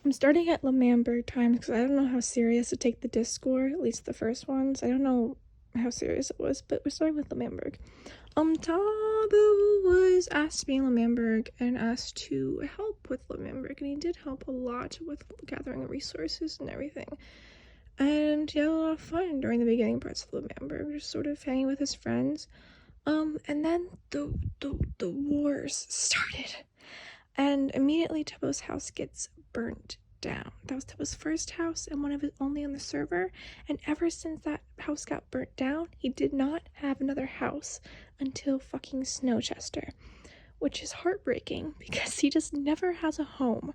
I'm starting at Lemamberg times because I don't know how serious to take the disc score, at least the first ones. I don't know how serious it was, but we're starting with Lemamberg. Tubbo was asked to be in Lemamberg and asked to help with Lemamberg, and he did help a lot with gathering resources and everything. And he had a lot of fun during the beginning parts of Lemamberg, just sort of hanging with his friends. And then the wars started. And immediately Tubbo's house gets burnt down. That was Tubbo's first house and one of his only on the server. And ever since that house got burnt down, he did not have another house until fucking Snowchester, which is heartbreaking because he just never has a home.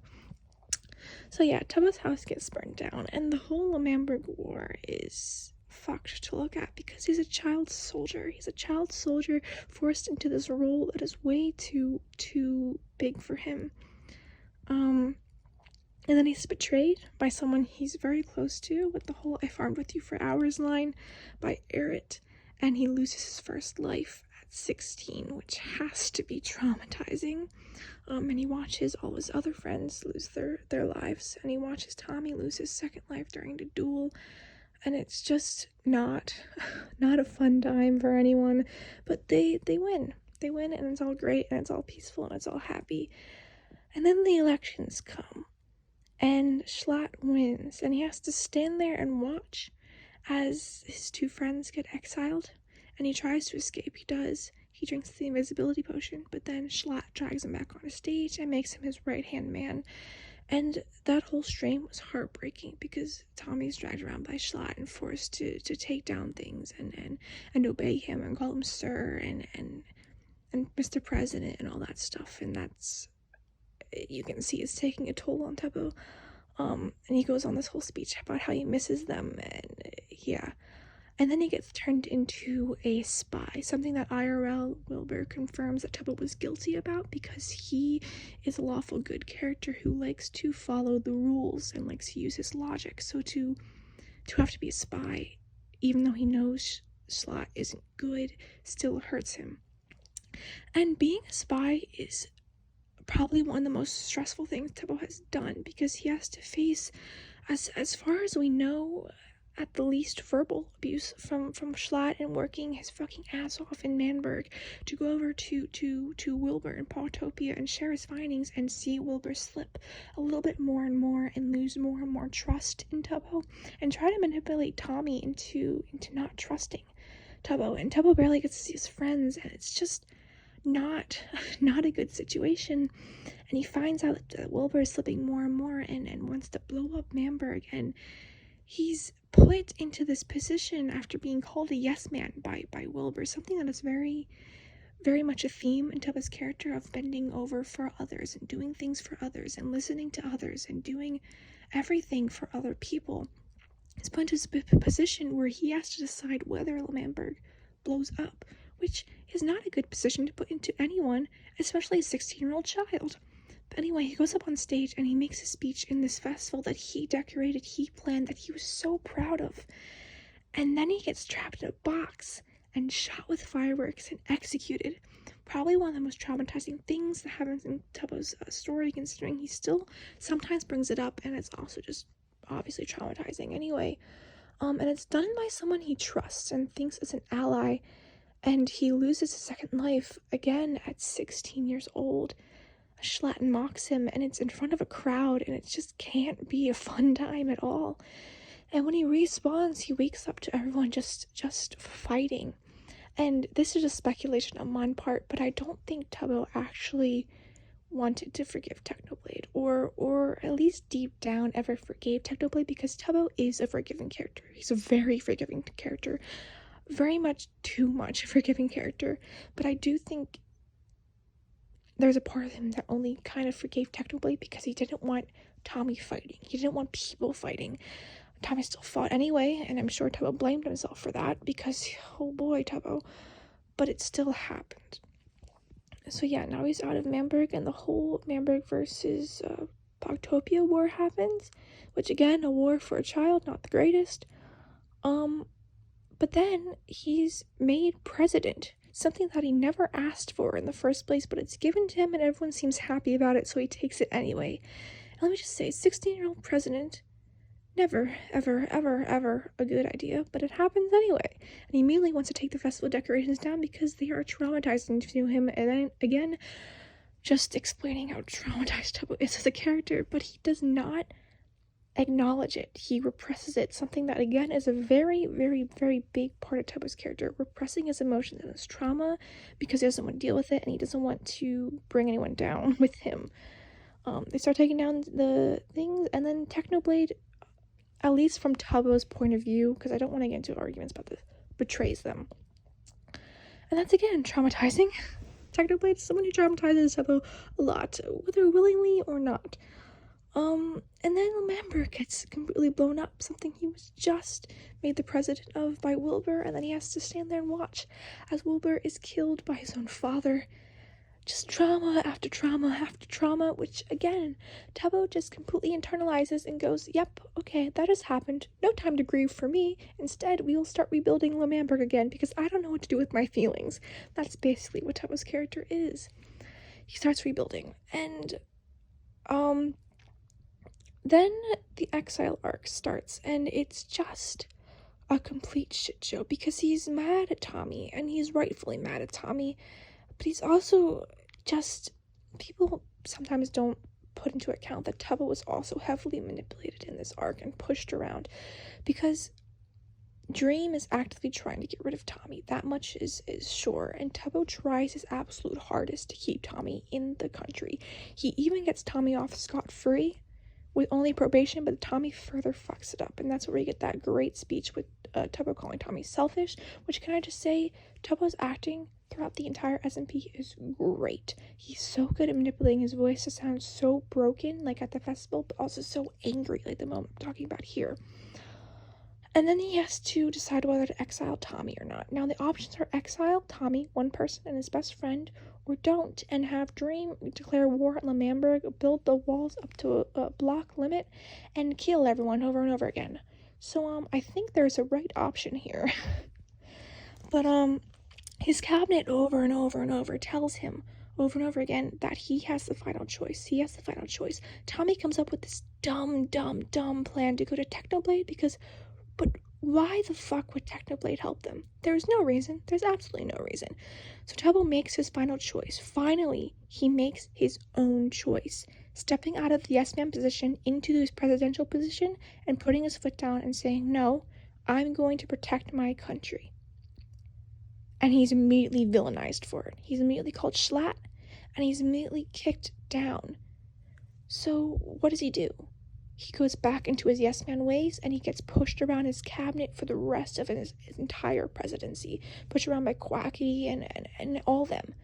So yeah, Tubbo's house gets burnt down, and the whole Lemamberg War is fucked to look at because he's a child soldier. He's a child soldier forced into this role that is way too big for him. And then he's betrayed by someone he's very close to with the whole "I farmed with you for hours" line by Eret, and he loses his first life at 16, which has to be traumatizing. And he watches all his other friends lose their lives, and he watches Tommy lose his second life during the duel, and it's just not a fun time for anyone. But they win, and it's all great, and it's all peaceful, and it's all happy. And then the elections come, and Schlatt wins, and he has to stand there and watch as his two friends get exiled, and he tries to escape. He does. He drinks the invisibility potion, but then Schlatt drags him back on a stage and makes him his right-hand man. And that whole stream was heartbreaking because Tommy's dragged around by Schlatt and forced to take down things and obey him and call him sir and Mr. President and all that stuff. And that's, you can see, it's taking a toll on Tubbo. And he goes on this whole speech about how he misses them, and yeah. And then he gets turned into a spy, something that IRL Wilbur confirms that Tubbo was guilty about because he is a lawful good character who likes to follow the rules and likes to use his logic. So to have to be a spy, even though he knows Schlatt isn't good, still hurts him. And being a spy is probably one of the most stressful things Tubbo has done because he has to face, as far as we know, at the least verbal abuse from Schlatt and working his fucking ass off in Manberg to go over to Wilbur in Pautopia and share his findings and see Wilbur slip a little bit more and more and lose more and more trust in Tubbo and try to manipulate Tommy into not trusting Tubbo, and Tubbo barely gets to see his friends, and it's just not a good situation. And he finds out that Wilbur is slipping more and more and wants to blow up Manberg, and he's put into this position after being called a yes man by Wilbur, something that is very, very much a theme in Tubbo's character of bending over for others and doing things for others and listening to others and doing everything for other people. He's put into this position where he has to decide whether Lemamberg blows up, which is not a good position to put into anyone, especially a 16-year-old child. But anyway, he goes up on stage and he makes a speech in this festival that he decorated, he planned, that he was so proud of. And then he gets trapped in a box and shot with fireworks and executed. Probably one of the most traumatizing things that happens in Tubbo's story, considering he still sometimes brings it up, and it's also just obviously traumatizing anyway. And it's done by someone he trusts and thinks is an ally, and he loses his second life again at 16 years old. Schlatt mocks him, and it's in front of a crowd, and it just can't be a fun time at all. And when he respawns, he wakes up to everyone just fighting. And this is just speculation on my part, but I don't think Tubbo actually wanted to forgive Technoblade, or at least deep down ever forgave Technoblade, because Tubbo is a forgiving character. He's a very forgiving character, very much too much forgiving character. But I do think there's a part of him that only kind of forgave Technoblade because he didn't want Tommy fighting. He didn't want people fighting. Tommy still fought anyway, and I'm sure Tubbo blamed himself for that because, oh boy, Tubbo. But it still happened. So yeah, now he's out of Manberg, and the whole Manberg versus Pautopia war happens, which again, a war for a child, not the greatest. But then he's made president, something that he never asked for in the first place, but it's given to him and everyone seems happy about it, so he takes it anyway. And let me just say, 16-year-old president, never, ever, ever, ever a good idea, but it happens anyway. And he immediately wants to take the festival decorations down because they are traumatizing to him. And then, again, just explaining how traumatized Tubbo is as a character, but he does not acknowledge it. He represses it, something that, again, is a very, very, very big part of Tubbo's character, repressing his emotions and his trauma because he doesn't want to deal with it and he doesn't want to bring anyone down with him. They start taking down the things, and then Technoblade, at least from Tubbo's point of view, because I don't want to get into arguments about this, betrays them. And that's, again, traumatizing. Technoblade is someone who traumatizes Tubbo a lot, whether willingly or not. And then Lamember gets completely blown up, something he was just made the president of by Wilbur, and then he has to stand there and watch as Wilbur is killed by his own father. Just trauma after trauma after trauma, which, again, Tubbo just completely internalizes and goes, yep, okay, that has happened. No time to grieve for me. Instead, we will start rebuilding Lamemberg again because I don't know what to do with my feelings. That's basically what Tubbo's character is. He starts rebuilding, and, then the exile arc starts, and it's just a complete shit show because he's mad at Tommy, and he's rightfully mad at Tommy, but he's also just, people sometimes don't put into account that Tubbo was also heavily manipulated in this arc and pushed around because Dream is actively trying to get rid of Tommy. That much is sure, and Tubbo tries his absolute hardest to keep Tommy in the country. He even gets Tommy off scot-free with only probation, but Tommy further fucks it up, and that's where we get that great speech with Tubbo calling Tommy selfish, which, can I just say, Tubbo's acting throughout the entire SMP is great. He's so good at manipulating his voice to sound so broken, like at the festival, but also so angry, like the moment I'm talking about here. And then he has to decide whether to exile Tommy or not. Now, the options are exile Tommy, one person, and his best friend, or don't, and have Dream declare war on Lamemberg, build the walls up to a block limit, and kill everyone over and over again. So, I think there's a right option here. But, his cabinet over and over and over tells him over and over again that he has the final choice. He has the final choice. Tommy comes up with this dumb plan to go to Technoblade because, but why the fuck would Technoblade help them? There's no reason. There's absolutely no reason. So Tubbo makes his final choice. Finally, he makes his own choice, stepping out of the yes-man position into his presidential position and putting his foot down and saying, no, I'm going to protect my country. And he's immediately villainized for it. He's immediately called Schlatt, and he's immediately kicked down. So what does he do? He goes back into his yes-man ways, and he gets pushed around his cabinet for the rest of his entire presidency. Pushed around by Quackity and all them.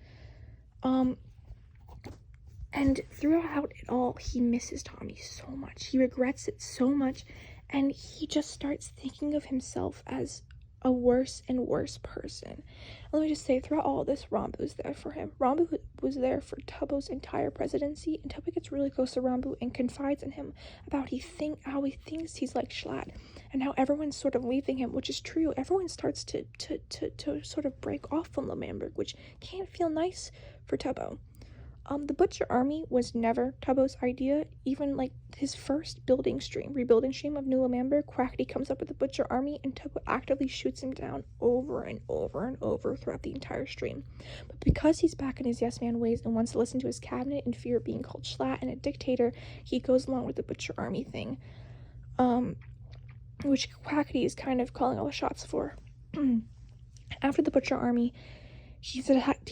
And throughout it all, he misses Tommy so much. He regrets it so much, and he just starts thinking of himself as a worse and worse person. Let me just say, throughout all of this, Rambu was there for him. Rambu was there for Tubbo's entire presidency, and Tubbo gets really close to Rambu and confides in him about how he thinks he's like Schlatt, and how everyone's sort of leaving him, which is true. Everyone starts to sort of break off from Lamemberg, which can't feel nice for Tubbo. The Butcher Army was never Tubbo's idea. Even, like, his first rebuilding stream of New Lamemberg, Quackity comes up with the Butcher Army, and Tubbo actively shoots him down over and over and over throughout the entire stream. But because he's back in his yes-man ways and wants to listen to his cabinet in fear of being called Schlatt and a dictator, he goes along with the Butcher Army thing, which Quackity is kind of calling all the shots for. After the Butcher Army, he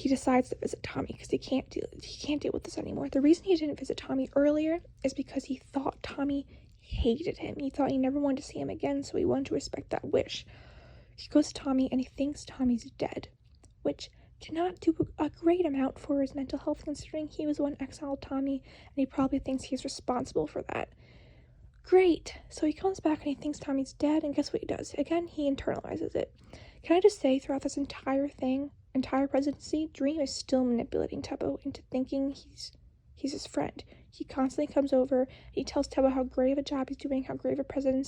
decides to visit Tommy because he can't deal with this anymore. The reason he didn't visit Tommy earlier is because he thought Tommy hated him. He thought he never wanted to see him again, so he wanted to respect that wish. He goes to Tommy and he thinks Tommy's dead, which cannot do a great amount for his mental health, considering he was the one exiled Tommy, and he probably thinks he's responsible for that. Great. So he comes back and he thinks Tommy's dead, and guess what he does? Again, he internalizes it. Can I just say, throughout this entire presidency, Dream is still manipulating Tubbo into thinking he's his friend. He constantly comes over, he tells Tubbo how great of a job he's doing, how great of a president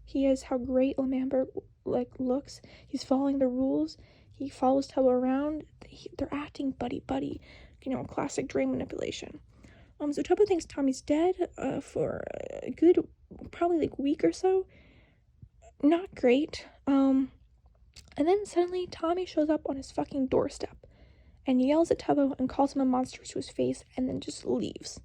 he is, how great Lamemberg looks. He's following the rules. He follows Tubbo around. They're acting buddy, classic Dream manipulation. So Tubbo thinks Tommy's dead, for a good, probably, like, week or so. Not great. And then suddenly Tommy shows up on his fucking doorstep and yells at Tubbo and calls him a monster to his face and then just leaves.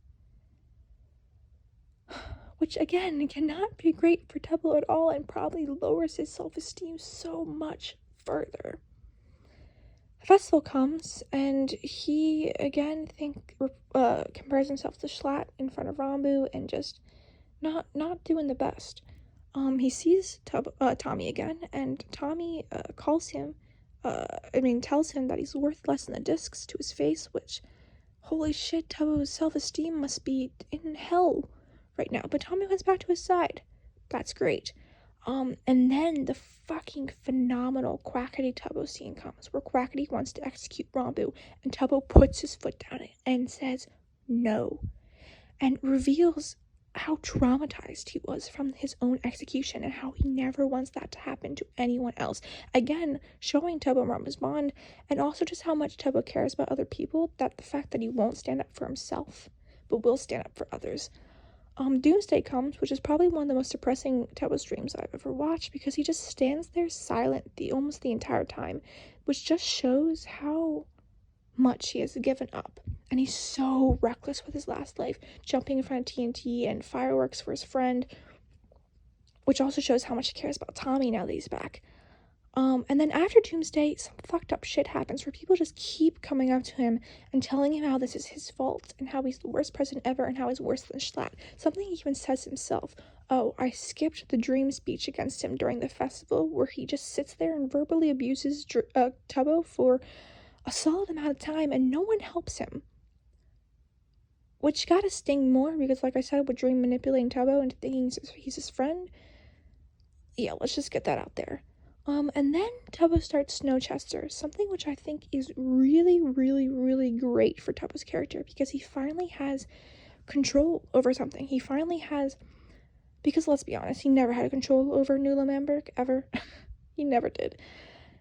Which, again, cannot be great for Tubbo at all and probably lowers his self-esteem so much further. The festival comes, and he, again, compares himself to Schlatt in front of Rambu and just not doing the best. He sees Tommy again, and Tommy tells him that he's worth less than the discs to his face, which, holy shit, Tubbo's self-esteem must be in hell right now. But Tommy comes back to his side. That's great. And then the fucking phenomenal Quackity Tubbo scene comes, where Quackity wants to execute Rambu, and Tubbo puts his foot down and says no, and reveals how traumatized he was from his own execution and how he never wants that to happen to anyone else. Again, showing Tubbo Rambu's bond, and also just how much Tubbo cares about other people, that the fact that he won't stand up for himself, but will stand up for others. Doomsday comes, which is probably one of the most depressing Tubbo streams I've ever watched, because he just stands there silent almost the entire time, which just shows how much he has given up. And he's so reckless with his last life, jumping in front of TNT and fireworks for his friend, which also shows how much he cares about Tommy now that he's back. And then after Doomsday, some fucked up shit happens where people just keep coming up to him and telling him how this is his fault and how he's the worst president ever and how he's worse than Schlatt. Something he even says himself. Oh, I skipped the dream speech against him during the festival, where he just sits there and verbally abuses Tubbo for a solid amount of time and no one helps him. Which gotta sting more, because like I said, with Dream manipulating Tubbo into thinking he's his friend. Yeah, let's just get that out there. And then Tubbo starts Snowchester, something which I think is really, really, really great for Tubbo's character, because he finally has control over something. He finally has, because let's be honest, he never had control over Nuala Manberg, ever. He never did.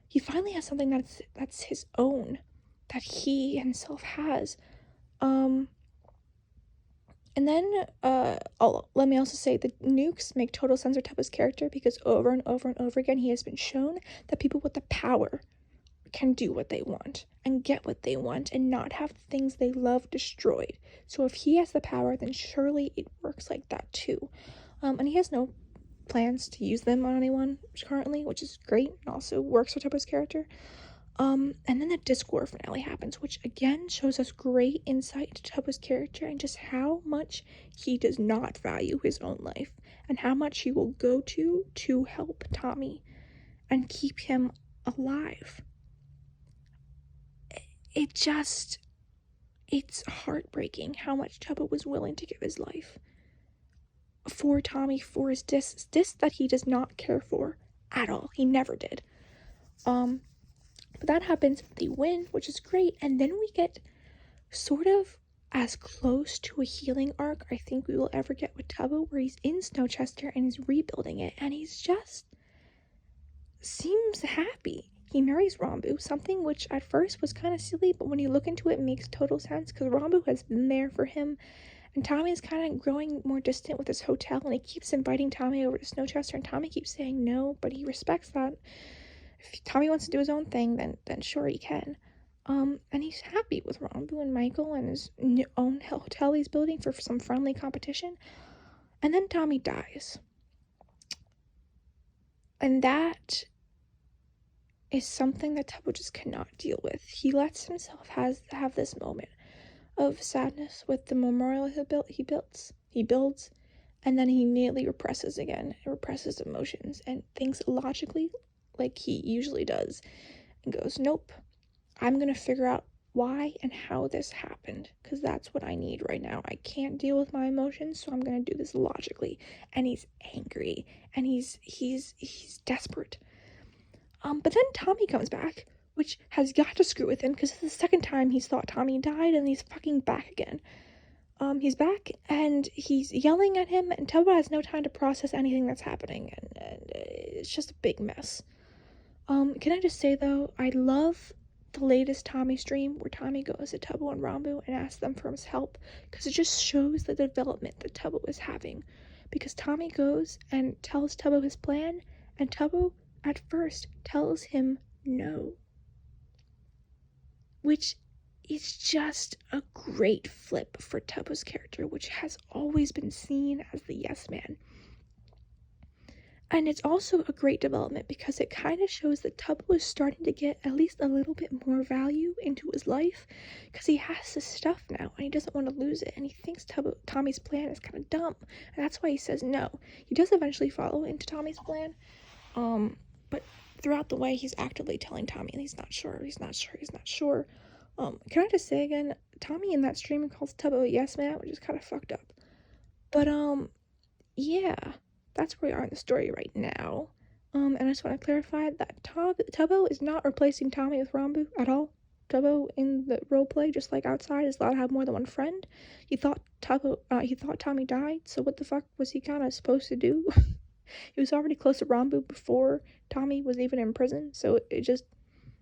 He finally has something that's his own, that he himself has. And then, let me also say, the nukes make total sense for Tubbo's character, because over and over and over again, he has been shown that people with the power can do what they want, and get what they want, and not have the things they love destroyed. So if he has the power, then surely it works like that too. And he has no plans to use them on anyone currently, which is great, and also works for Tubbo's character. And then the Discord finale happens, which again shows us great insight into Tubbo's character and just how much he does not value his own life, and how much he will go to help Tommy and keep him alive. It's heartbreaking how much Tubbo was willing to give his life for Tommy, for his discs that he does not care for at all. He never did. But that happens, they win, which is great, and then we get sort of as close to a healing arc I think we will ever get with Tubbo, where he's in Snowchester and he's rebuilding it, and he's just seems happy. He marries Rambu, something which at first was kind of silly, but when you look into it, makes total sense, because Rambu has been there for him, and Tommy is kind of growing more distant with his hotel, and he keeps inviting Tommy over to Snowchester, and Tommy keeps saying no, but he respects that. If Tommy wants to do his own thing, then sure he can. And he's happy with Rambu and Michael and his own hotel he's building for some friendly competition. And then Tommy dies. And that is something that Tubbo just cannot deal with. He lets himself have this moment of sadness with the memorial he builds, and then he immediately represses again. He represses emotions and thinks logically, like he usually does, and goes, nope, I'm gonna figure out why and how this happened, because that's what I need right now. I can't deal with my emotions, so I'm gonna do this logically. And he's angry, and he's desperate. But then Tommy comes back, which has got to screw with him, because it's the second time he's thought Tommy died, and he's fucking back again. He's back, and he's yelling at him, and Tubbo has no time to process anything that's happening, and it's just a big mess. Can I just say, though, I love the latest Tommy stream where Tommy goes to Tubbo and Rambo and asks them for his help, because it just shows the development that Tubbo is having. Because Tommy goes and tells Tubbo his plan, and Tubbo at first tells him no, which is just a great flip for Tubbo's character, which has always been seen as the yes man. And it's also a great development because it kind of shows that Tubbo is starting to get at least a little bit more value into his life, because he has this stuff now and he doesn't want to lose it, and he thinks Tommy's plan is kind of dumb, and that's why he says no. He does eventually follow into Tommy's plan, but throughout the way he's actively telling Tommy he's not sure. Can I just say again, Tommy in that stream calls Tubbo a yes man, which is kind of fucked up. But yeah, that's where we are in the story right now. And I just want to clarify that Tubbo is not replacing Tommy with Rambo at all. Tubbo in the roleplay, just like outside, is allowed to have more than one friend. He thought Tommy died, so what the fuck was he kind of supposed to do? He was already close to Rambo before Tommy was even in prison, so it just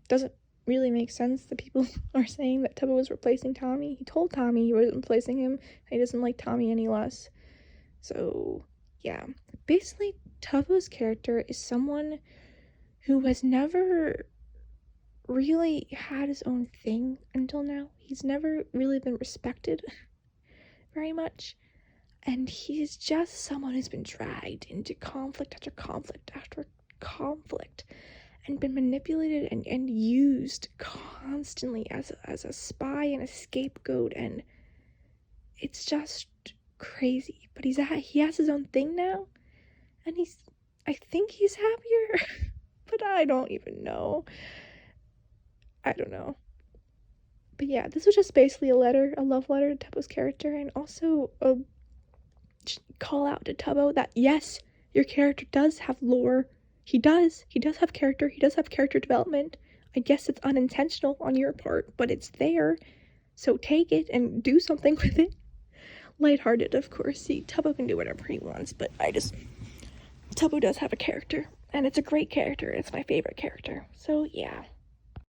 doesn't really make sense that people are saying that Tubbo was replacing Tommy. He told Tommy he wasn't replacing him, and he doesn't like Tommy any less. So, yeah. Basically, Tubbo's character is someone who has never really had his own thing until now. He's never really been respected very much. And he's just someone who's been dragged into conflict after conflict after conflict, and been manipulated and used constantly as a spy and a scapegoat, and it's just crazy. But he has his own thing now, and I think he's happier, but I don't even know. I don't know. But yeah, this was just basically a love letter to Tubbo's character, and also a call out to Tubbo that yes, your character does have lore. He does have character. He does have character development. I guess it's unintentional on your part, but it's there. So take it and do something with it. Lighthearted, of course. See, Tubbo can do whatever he wants, but Tubbo does have a character, and it's a great character. It's my favorite character. So yeah.